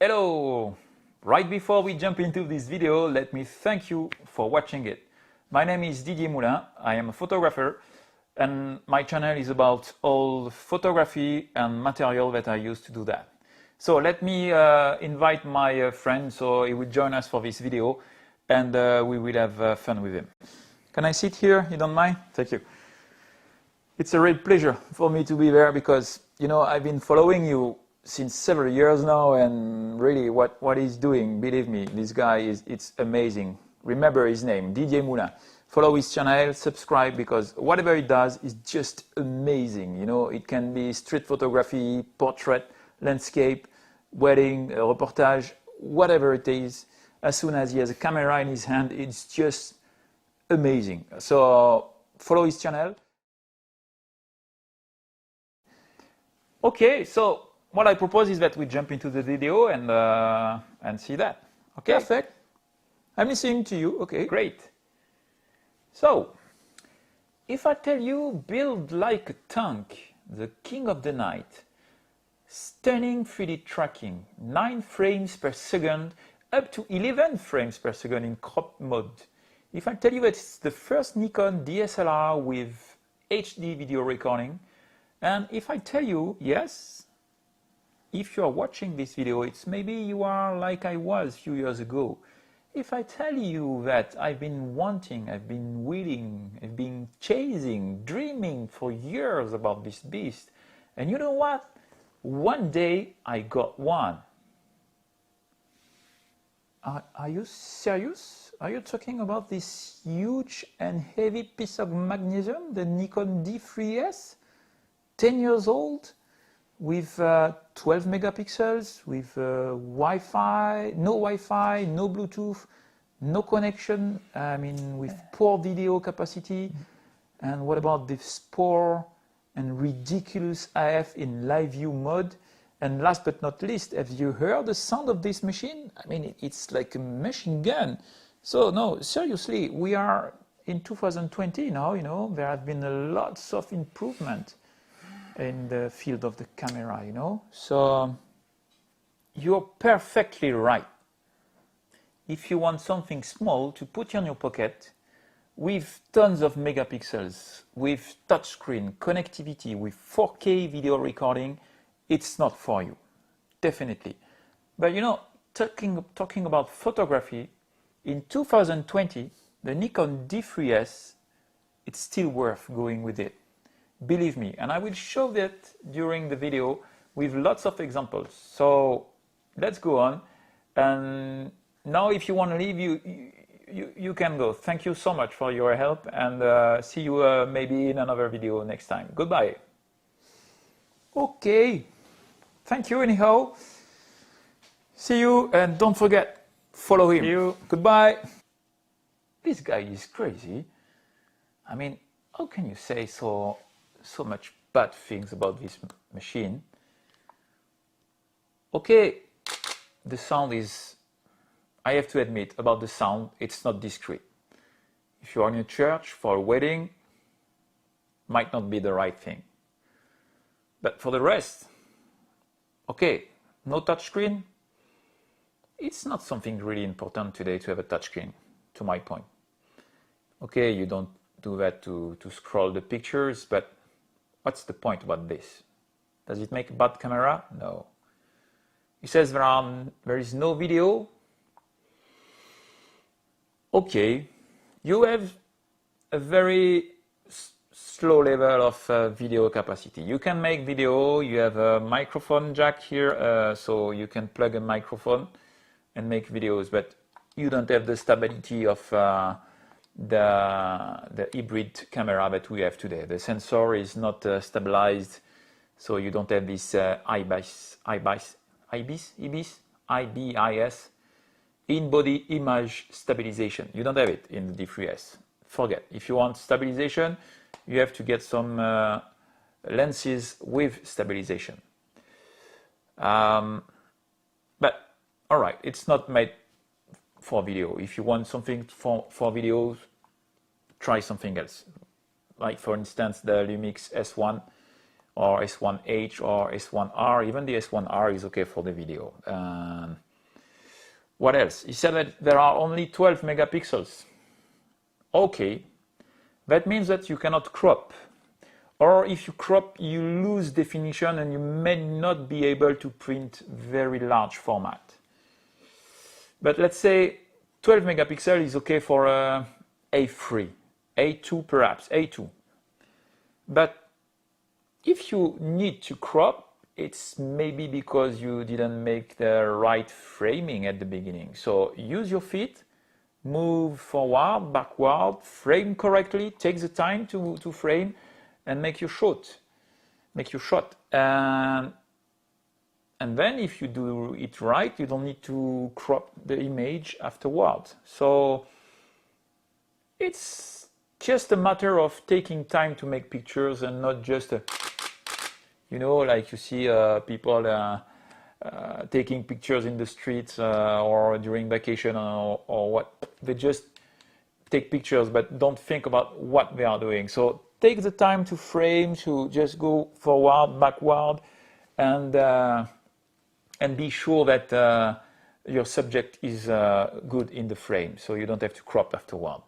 Hello! Right before we jump into this video, let me thank you for watching it. My name is Didier Moulin, I am a photographer, and my channel is about all the photography and material that I use to do that. So let me invite my friend so he will join us for this video, and we will have fun with him. Can I sit here? You don't mind? Thank you. It's a real pleasure for me to be there because, you know, I've been following you since several years now, and really what he's doing, believe me, this guy it's amazing. Remember his name, Didier Moulin. Follow his channel, subscribe, because whatever he does is just amazing. You know, it can be street photography, portrait, landscape, wedding, reportage, whatever it is. As soon as he has a camera in his hand, it's just amazing. So follow his channel. Okay, so what I propose is that we jump into the video and see that. Okay? Perfect. I'm listening to you. Okay. Great. So, if I tell you build like a tank, the king of the night, stunning 3D tracking, 9 frames per second, up to 11 frames per second in crop mode. If I tell you that it's the first Nikon DSLR with HD video recording, and if I tell you, yes, if you are watching this video, it's maybe you are like I was a few years ago. If I tell you that I've been wanting, I've been willing, I've been chasing, dreaming for years about this beast, and you know what? One day I got one. Are you serious? Are you talking about this huge and heavy piece of magnesium, the Nikon D3S? 10 years old, with 12 megapixels, with Wi-Fi, no Bluetooth, no connection, I mean with poor video capacity. And what about this poor and ridiculous AF in live view mode? And last but not least, have you heard the sound of this machine? I mean, it's like a machine gun. So no, seriously, we are in 2020 now, you know, there have been a lots of improvement in the field of the camera, you know. So you're perfectly right. If you want something small to put in your pocket with tons of megapixels, with touchscreen, connectivity, with 4K video recording, it's not for you, definitely. But you know, talking about photography, in 2020, the Nikon D3S, it's still worth going with it. Believe me, and I will show that during the video with lots of examples. So let's go on. And now if you want to leave, you can go. Thank you so much for your help, and see you maybe in another video next time. Goodbye. Okay, thank you anyhow. See you, and don't forget, follow him. See you. Goodbye. This guy is crazy. I mean, how can you say so much bad things about this machine? Okay, the sound is, I have to admit, about the sound, it's not discreet. If you are in a church for a wedding, might not be the right thing. But for the rest, okay, no touchscreen. It's not something really important today to have a touchscreen, to my point. Okay, you don't do that to scroll the pictures, but what's the point about this? Does it make a bad camera? No. It says there is no video. Okay, you have a very slow level of video capacity. You can make video, you have a microphone jack here, so you can plug a microphone and make videos, but you don't have the stability of the hybrid camera that we have today. The sensor is not stabilized, so you don't have this IBIS, in-body image stabilization. You don't have it in the D3S. Forget. If you want stabilization, you have to get some lenses with stabilization. But all right, it's not made for video. If you want something for videos, try something else. Like for instance, the Lumix S1 or S1H or S1R. Even the S1R is okay for the video. What else? He said that there are only 12 megapixels. Okay, that means that you cannot crop. Or if you crop, you lose definition and you may not be able to print very large format. But let's say 12 megapixel is okay for A3, A2 perhaps, A2. But if you need to crop, it's maybe because you didn't make the right framing at the beginning. So use your feet, move forward, backward, frame correctly, take the time to frame and make your shot. And then if you do it right, you don't need to crop the image afterward. So it's just a matter of taking time to make pictures and not just, like you see people taking pictures in the streets or during vacation or what. They just take pictures but don't think about what they are doing. So take the time to frame, to just go forward, backward, and be sure that your subject is good in the frame, so you don't have to crop afterward.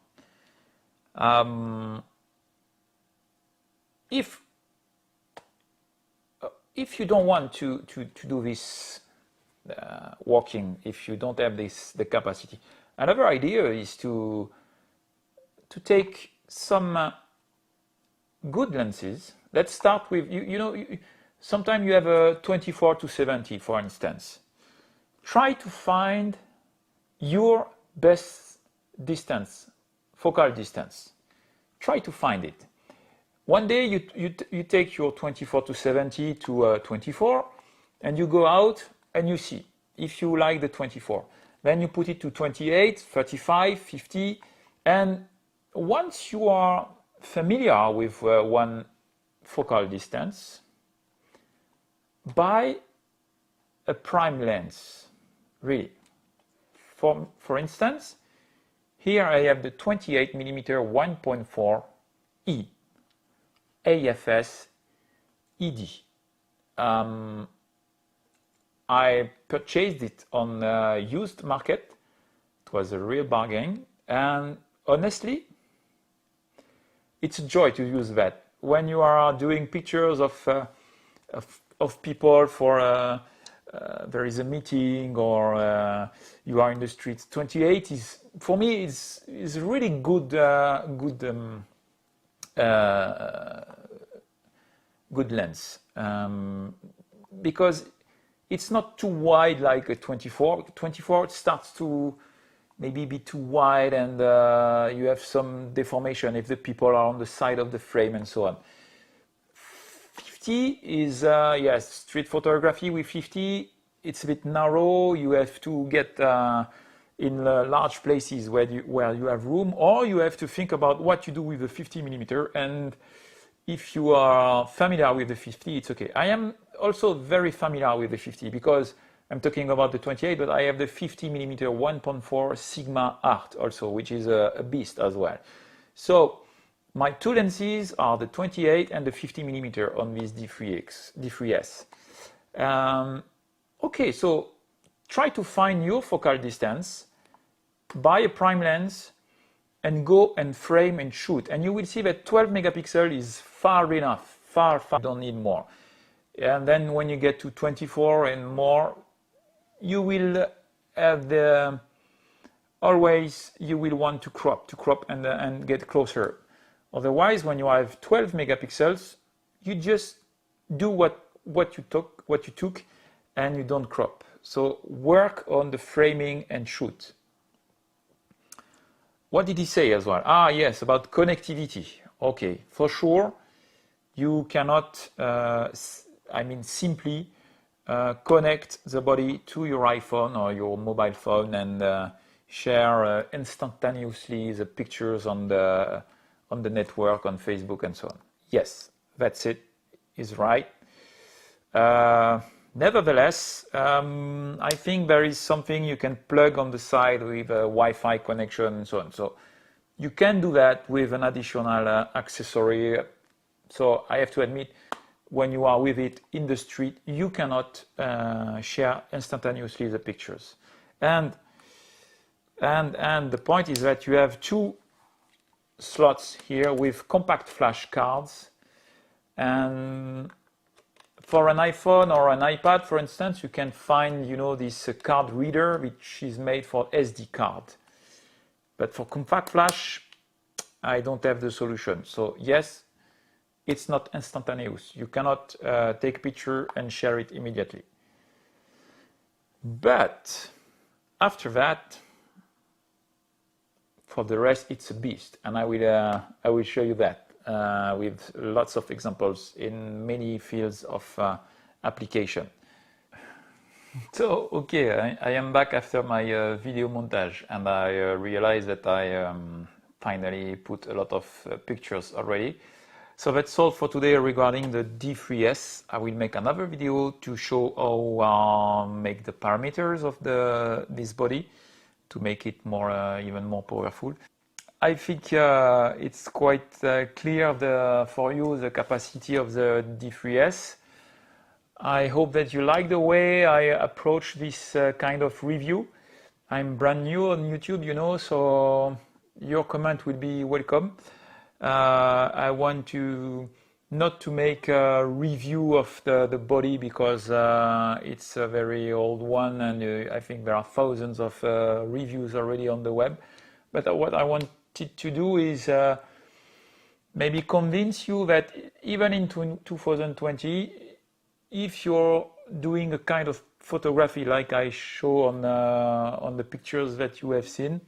If you don't want to do this walking, if you don't have the capacity, another idea is to take some good lenses. Let's start with sometimes you have a 24-70, for instance. Try to find your best distance, focal distance. Try to find it. One day you take your 24-70 to 24 and you go out and you see if you like the 24. Then you put it to 28, 35, 50, and once you are familiar with one focal distance, buy a prime lens, really. For instance, here I have the 28mm 1.4 E AFS ED. I purchased it on a used market. It was a real bargain, and honestly, it's a joy to use that. When you are doing pictures of people for there is a meeting or you are in the streets, 28 is, for me, is really good good lens, because it's not too wide like a 24. 24 starts to maybe be too wide, and you have some deformation if the people are on the side of the frame and so on. 50 is, yes, street photography with 50, it's a bit narrow. You have to get in large places where you have room, or you have to think about what you do with the 50mm. And if you are familiar with the 50, it's okay. I am also very familiar with the 50 because I'm talking about the 28, but I have the 50mm 1.4 Sigma Art also, which is a beast as well. So my two lenses are the 28 and the 50mm on this D3S. Okay, so try to find your focal distance, buy a prime lens, and go and frame and shoot. And you will see that 12 megapixel is far enough, far, don't need more. And then when you get to 24 and more, you will have always you will want to crop and get closer. Otherwise, when you have 12 megapixels, you just do what you took and you don't crop. So work on the framing and shoot. What did he say as well? Ah, yes, about connectivity. Okay, for sure, you cannot, simply connect the body to your iPhone or your mobile phone and share instantaneously the pictures on the network, on Facebook and so on. Yes, that's it, is right. Nevertheless, I think there is something you can plug on the side with a Wi-Fi connection and so on. So you can do that with an additional accessory. So I have to admit, when you are with it in the street, you cannot share instantaneously the pictures. And the point is that you have two slots here with compact flash cards, and for an iPhone or an iPad, for instance, you can find, you know, this card reader which is made for SD card. But for compact flash, I don't have the solution. So yes, it's not instantaneous. You cannot take a picture and share it immediately. But after that, for the rest, it's a beast, and I will show you that with lots of examples in many fields of application. So, okay, I am back after my video montage, and I realize that I finally put a lot of pictures already. So that's all for today regarding the D3S. I will make another video to show how make the parameters of this body to make it more even more powerful. I think it's quite clear for you the capacity of the D3S. I hope that you like the way I approach this kind of review. I'm brand new on YouTube, you know, so your comment will be welcome. I want to not to make a review of the body because it's a very old one, and I think there are thousands of reviews already on the web. But what I wanted to do is maybe convince you that even in 2020, if you're doing a kind of photography like I show on the pictures that you have seen,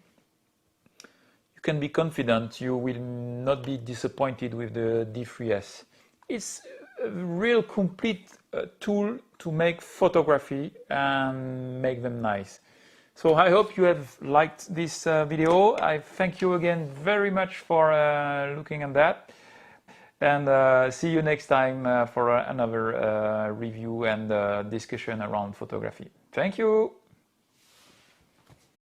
you can be confident you will not be disappointed with the D3S. It's a real complete tool to make photography and make them nice. So I hope you have liked this video. I thank you again very much for looking at that. And see you next time for another review and discussion around photography. Thank you.